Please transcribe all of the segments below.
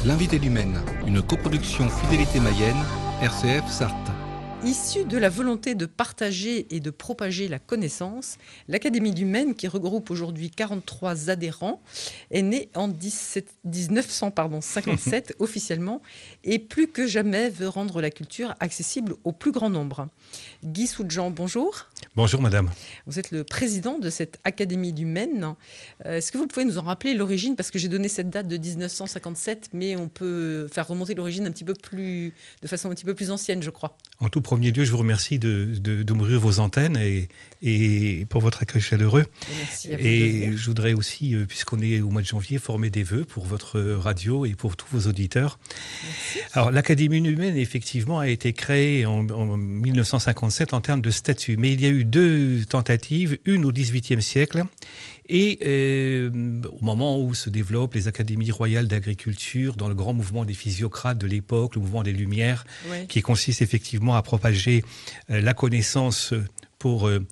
L'invité du Maine, une coproduction Fidélité Mayenne, RCF Sarthe. Issue de la volonté de partager et de propager la connaissance, l'Académie du Maine, qui regroupe aujourd'hui 43 adhérents, est née en 1957 officiellement et plus que jamais veut rendre la culture accessible au plus grand nombre. Guy Soudjean, bonjour. Bonjour madame. Vous êtes le président de cette Académie du Maine. Est-ce que vous pouvez nous en rappeler l'origine? Parce que j'ai donné cette date de 1957, mais on peut faire remonter l'origine de façon un petit peu plus ancienne, je crois. En tout premier lieu, je vous remercie de m'ouvrir vos antennes et pour votre accueil chaleureux. Merci à vous. Et je voudrais aussi, puisqu'on est au mois de janvier, former des vœux pour votre radio et pour tous vos auditeurs. Merci. Alors, l'Académie du Maine, effectivement, a été créée en 1957 en termes de statut. Mais il y a eu deux tentatives, une au XVIIIe siècle et au moment où se développent les académies royales d'agriculture dans le grand mouvement des physiocrates de l'époque, le mouvement des Lumières, Oui. qui consiste effectivement à propager la connaissance dans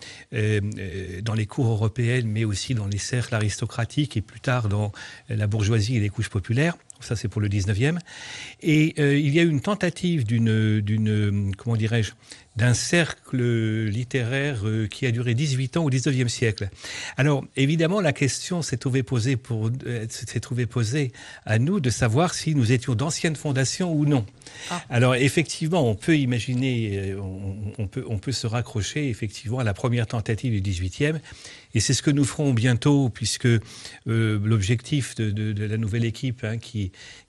les cours européennes, mais aussi dans les cercles aristocratiques et plus tard dans la bourgeoisie et les couches populaires. Ça, c'est pour le 19e. Et il y a eu une tentative d'un cercle littéraire qui a duré 18 ans au 19e siècle. Alors, évidemment, la question s'est trouvée posée à nous de savoir si nous étions d'anciennes fondations ou non. Ah. Alors, effectivement, on peut imaginer, on peut se raccrocher effectivement à la première tentative du 18e. Et c'est ce que nous ferons bientôt, puisque l'objectif de la nouvelle équipe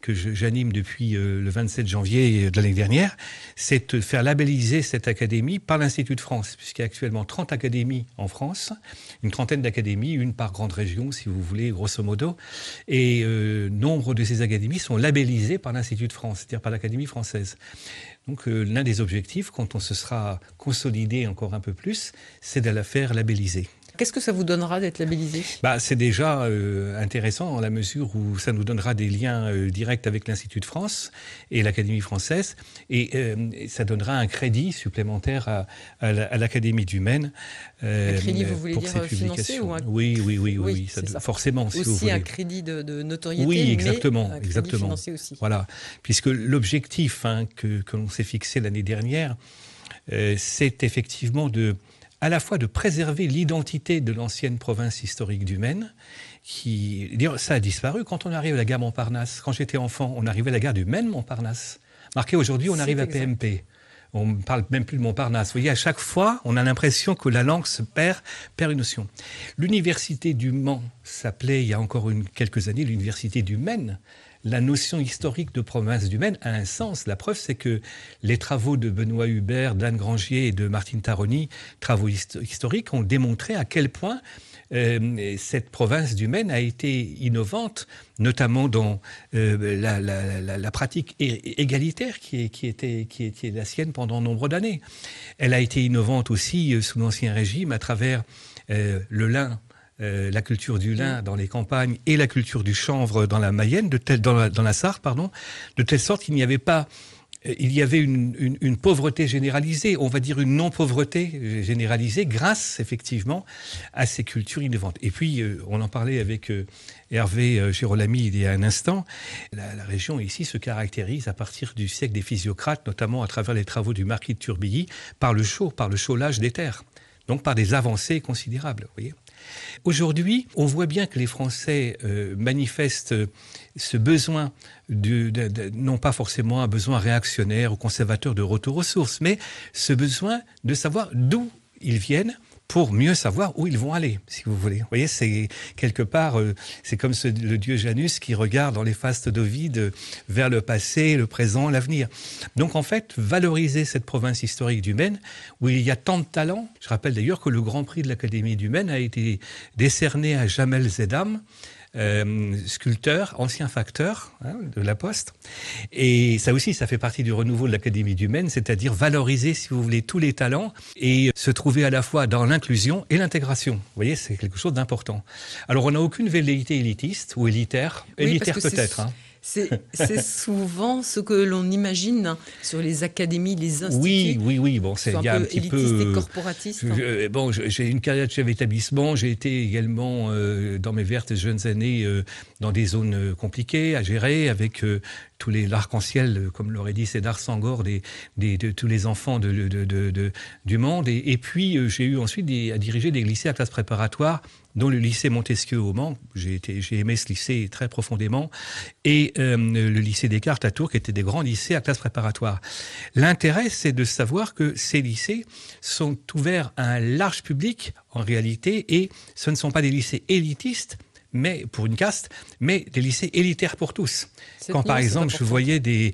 que j'anime depuis le 27 janvier de l'année dernière, c'est de faire labelliser cette académie par l'Institut de France, puisqu'il y a actuellement 30 académies en France, une trentaine d'académies, une par grande région, si vous voulez, grosso modo. Et nombre de ces académies sont labellisées par l'Institut de France, c'est-à-dire par l'Académie française. Donc l'un des objectifs, quand on se sera consolidé encore un peu plus, c'est de la faire labelliser. Qu'est-ce que ça vous donnera d'être labellisé ? C'est déjà intéressant dans la mesure où ça nous donnera des liens directs avec l'Institut de France et l'Académie française et ça donnera un crédit supplémentaire à l'Académie du Maine. Un crédit, vous voulez dire financier ou un... Oui, ça forcément, si aussi vous voulez. Un crédit de notoriété, oui, exactement, mais un crédit financier aussi. Voilà, puisque l'objectif que l'on s'est fixé l'année dernière, c'est effectivement à la fois de préserver l'identité de l'ancienne province historique du Maine, ça a disparu. Quand on arrive à la gare Montparnasse, quand j'étais enfant, on arrivait à la gare du Maine-Montparnasse. Marqué aujourd'hui, on arrive à PMP. On ne parle même plus de Montparnasse. Vous voyez, à chaque fois, on a l'impression que la langue se perd une notion. L'université du Mans s'appelait, il y a encore quelques années, l'université du Maine. La notion historique de province du Maine a un sens. La preuve, c'est que les travaux de Benoît Hubert, d'Anne Grangier et de Martine Taroni, travaux historiques, ont démontré à quel point cette province du Maine a été innovante, notamment dans la pratique égalitaire qui était la sienne pendant nombre d'années. Elle a été innovante aussi sous l'Ancien Régime à travers le lin. La culture du lin dans les campagnes et la culture du chanvre dans la Mayenne, dans la Sarthe, de telle sorte qu'il n'y avait pas... Il y avait une pauvreté généralisée, on va dire une non-pauvreté généralisée, grâce effectivement à ces cultures innovantes. Et puis, on en parlait avec Hervé Girolami il y a un instant, la région ici se caractérise à partir du siècle des physiocrates, notamment à travers les travaux du marquis de Turbilly, par le chaulage des terres, donc par des avancées considérables, vous voyez. Aujourd'hui, on voit bien que les Français manifestent ce besoin, non pas forcément un besoin réactionnaire ou conservateur de retour aux sources, mais ce besoin de savoir d'où ils viennent pour mieux savoir où ils vont aller, si vous voulez. Vous voyez, c'est quelque part, c'est comme le dieu Janus qui regarde dans les fastes d'Ovide vers le passé, le présent, l'avenir. Donc en fait, valoriser cette province historique du Maine, où il y a tant de talents. Je rappelle d'ailleurs que le Grand Prix de l'Académie du Maine a été décerné à Jamel Zedam, sculpteur, ancien facteur de la Poste. Et ça aussi, ça fait partie du renouveau de l'Académie du Maine, c'est-à-dire valoriser, si vous voulez, tous les talents et se trouver à la fois dans l'inclusion et l'intégration. Vous voyez, c'est quelque chose d'important. Alors, on n'a aucune velléité élitiste ou élitaire. Élitaire peut-être. C'est souvent ce que l'on imagine sur les académies, les instituts. Oui. Bon, c'est un peu élitiste et corporatiste. J'ai une carrière de chef d'établissement. J'ai été également dans mes vertes jeunes années dans des zones compliquées à gérer, avec tous les l'arc-en-ciel, comme l'aurait dit Cédar Senghor, de tous les enfants du monde. Et puis, j'ai eu ensuite à diriger des lycées à classe préparatoire, dont le lycée Montesquieu au Mans. J'ai aimé ce lycée très profondément. Et le lycée Descartes à Tours, qui étaient des grands lycées à classe préparatoire. L'intérêt, c'est de savoir que ces lycées sont ouverts à un large public, en réalité, et ce ne sont pas des lycées élitistes, mais pour une caste, mais des lycées élitaires pour tous. Quand par exemple je voyais des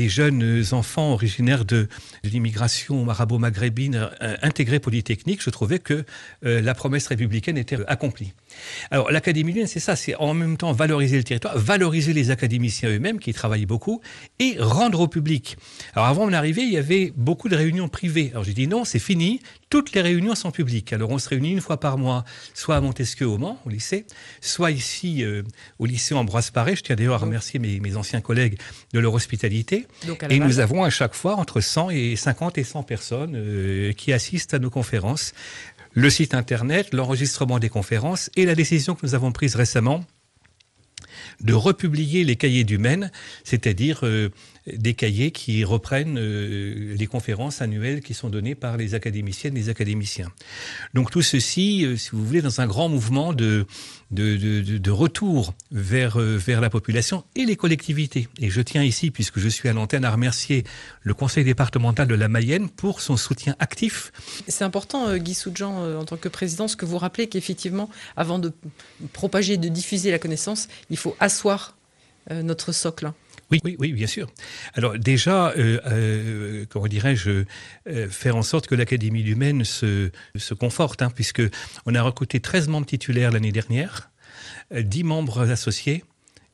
jeunes enfants originaires de l'immigration arabo-maghrébine intégrer Polytechnique, je trouvais que la promesse républicaine était accomplie. Alors l'Académie du Maine, c'est ça, c'est en même temps valoriser le territoire, valoriser les académiciens eux-mêmes qui travaillent beaucoup et rendre au public. Alors avant mon arrivée, il y avait beaucoup de réunions privées. Alors j'ai dit non, c'est fini, toutes les réunions sont publiques. Alors on se réunit une fois par mois, soit à Montesquieu au Mans, au lycée, soit ici au lycée Ambroise Paré. Je tiens d'ailleurs à remercier mes anciens collègues de leur hospitalité. Et nous avons à chaque fois entre 50 et 100 personnes qui assistent à nos conférences. Le site internet, l'enregistrement des conférences et la décision que nous avons prise récemment de republier les cahiers du Maine, c'est-à-dire des cahiers qui reprennent les conférences annuelles qui sont données par les académiciennes et les académiciens. Donc tout ceci, si vous voulez, dans un grand mouvement de retour vers la population et les collectivités. Et je tiens ici, puisque je suis à l'antenne, à remercier le conseil départemental de la Mayenne pour son soutien actif. C'est important, Guy Soudjan, en tant que président, ce que vous rappelez qu'effectivement, avant de propager, de diffuser la connaissance, il faut asseoir notre socle. Oui, bien sûr. Alors déjà, comment dirais-je, faire en sorte que l'Académie du Maine se conforte, puisque on a recruté 13 membres titulaires l'année dernière, 10 membres associés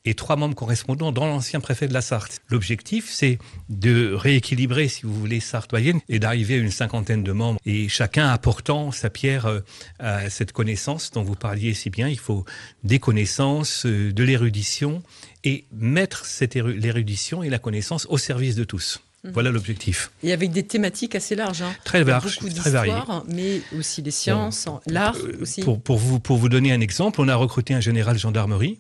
et 3 membres correspondants dans l'ancien préfet de la Sarthe. L'objectif, c'est de rééquilibrer, si vous voulez, Sarthe-Mayenne et d'arriver à une 50aine de membres, et chacun apportant sa pierre à cette connaissance dont vous parliez si bien. Il faut des connaissances, de l'érudition, et mettre l'érudition et la connaissance au service de tous. Voilà l'objectif. Et avec des thématiques assez larges. Très larges, très variées. Mais aussi les sciences, l'art aussi. Pour vous donner un exemple, on a recruté un général de gendarmerie,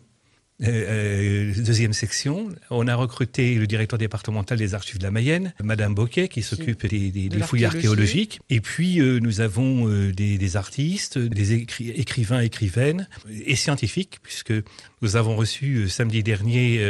deuxième section. On a recruté le directeur départemental des archives de la Mayenne, Madame Boquet, qui s'occupe des fouilles archéologiques. Et puis, nous avons des artistes, des écrivains, écrivaines et scientifiques, puisque nous avons reçu samedi dernier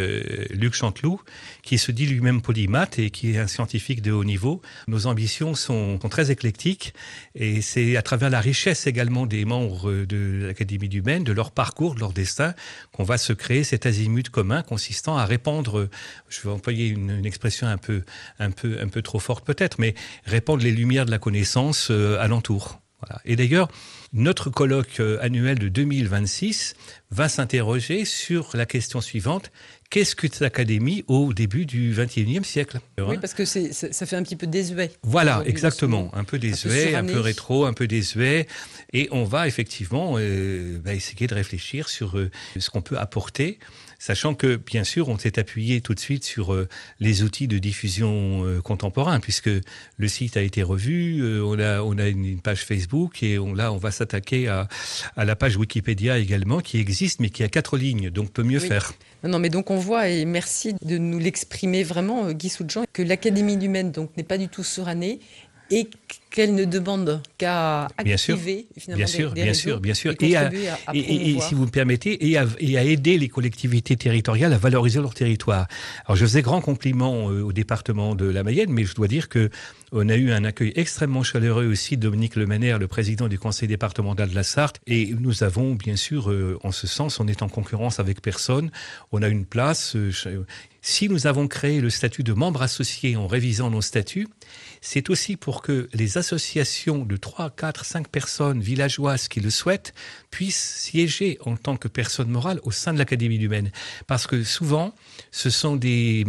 Luc Chanteloup, qui se dit lui-même polymathe et qui est un scientifique de haut niveau. Nos ambitions sont très éclectiques, et c'est à travers la richesse également des membres de l'Académie du Maine, de leur parcours, de leur destin, qu'on va se créer cet azimut commun consistant à répandre, je vais employer une expression un peu trop forte peut-être, mais répandre les lumières de la connaissance alentour. Voilà. Et d'ailleurs, notre colloque annuel de 2026 va s'interroger sur la question suivante: qu'est-ce que l'Académie au début du XXIe siècle? Oui, parce que ça fait un petit peu désuet. Voilà, exactement. Un peu désuet, un peu rétro, un peu désuet. Et on va effectivement essayer de réfléchir sur ce qu'on peut apporter, sachant que, bien sûr, on s'est appuyé tout de suite sur les outils de diffusion contemporains, puisque le site a été revu, on a une page Facebook, et on va s'attaquer à la page Wikipédia également, qui existe, mais qui a 4 lignes, donc peut mieux faire. Non, mais donc on voit, et merci de nous l'exprimer vraiment, Guy Soudjan, que l'Académie du Maine donc n'est pas du tout surannée et qu'elle ne demande qu'à activer finalement des réseaux bien sûr, et si vous me permettez, et à aider les collectivités territoriales à valoriser leur territoire. Alors je faisais grand compliment au département de la Mayenne, mais je dois dire que on a eu un accueil extrêmement chaleureux aussi, Dominique Lemener, le président du conseil départemental de la Sarthe, et nous avons bien sûr, en ce sens, on n'est en concurrence avec personne, on a une place. Si nous avons créé le statut de membre associé en révisant nos statuts, c'est aussi pour que les associations de 3, 4, 5 personnes villageoises qui le souhaitent puissent siéger en tant que personne morale au sein de l'Académie du Maine. Parce que souvent, ce sont des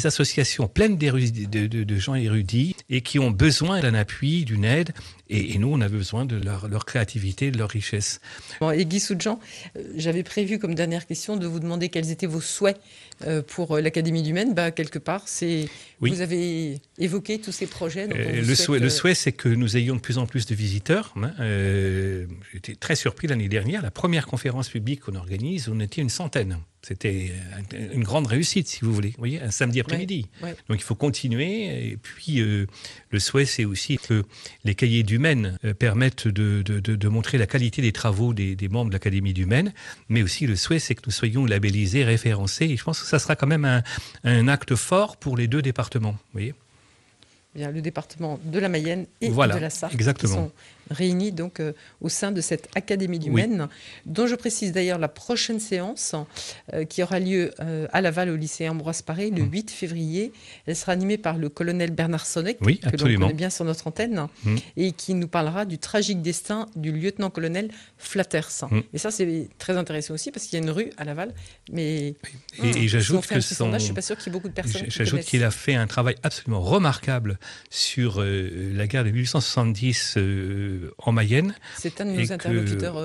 associations pleines de gens érudits et qui ont besoin d'un appui, d'une aide. Et nous, on a besoin de leur créativité, de leur richesse. Bon, et Guy Soudjan, j'avais prévu comme dernière question de vous demander quels étaient vos souhaits pour l'Académie du Maine. Quelque part, vous avez évoqué tous ces projets. Le souhait souhait, c'est que nous ayons de plus en plus de visiteurs. J'étais très surpris l'année dernière. La première conférence publique qu'on organise, on était une centaine. C'était une grande réussite, si vous voulez. Vous voyez, un samedi après-midi. Oui. Donc il faut continuer. Et puis le souhait, c'est aussi que les cahiers du Maine permettent de montrer la qualité des travaux des membres de l'Académie du Maine. Mais aussi le souhait, c'est que nous soyons labellisés, référencés. Et je pense que ça sera quand même un acte fort pour les deux départements. Vous voyez. Bien, le département de la Mayenne et de la Sarthe, exactement. qui sont réunis donc au sein de cette Académie du Maine, dont je précise d'ailleurs la prochaine séance qui aura lieu à Laval au lycée Ambroise Paré le 8 février. Elle sera animée par le colonel Bernard Sonnec, que l'on connaît bien sur notre antenne, et qui nous parlera du tragique destin du lieutenant-colonel Flatters. Et ça, c'est très intéressant aussi parce qu'il y a une rue à Laval. Mais et j'ajoute que sondage, je suis pas sûr qu'il y ait beaucoup de personnes qui j'ajoute connaissent. qu'il a fait un travail absolument remarquable sur la guerre de 1870 en Mayenne. C'est un de nos interlocuteurs.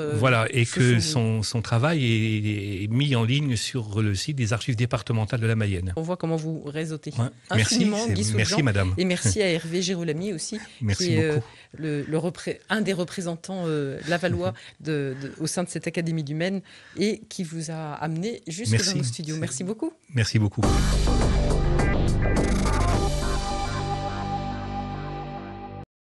Et que son travail est mis en ligne sur le site des archives départementales de la Mayenne. On voit comment vous réseautez. Ouais. Merci madame. Et merci à Hervé Girolami aussi, qui est un des représentants lavallois au sein de cette Académie du Maine et qui vous a amené jusque dans nos studios. Merci beaucoup. Merci beaucoup.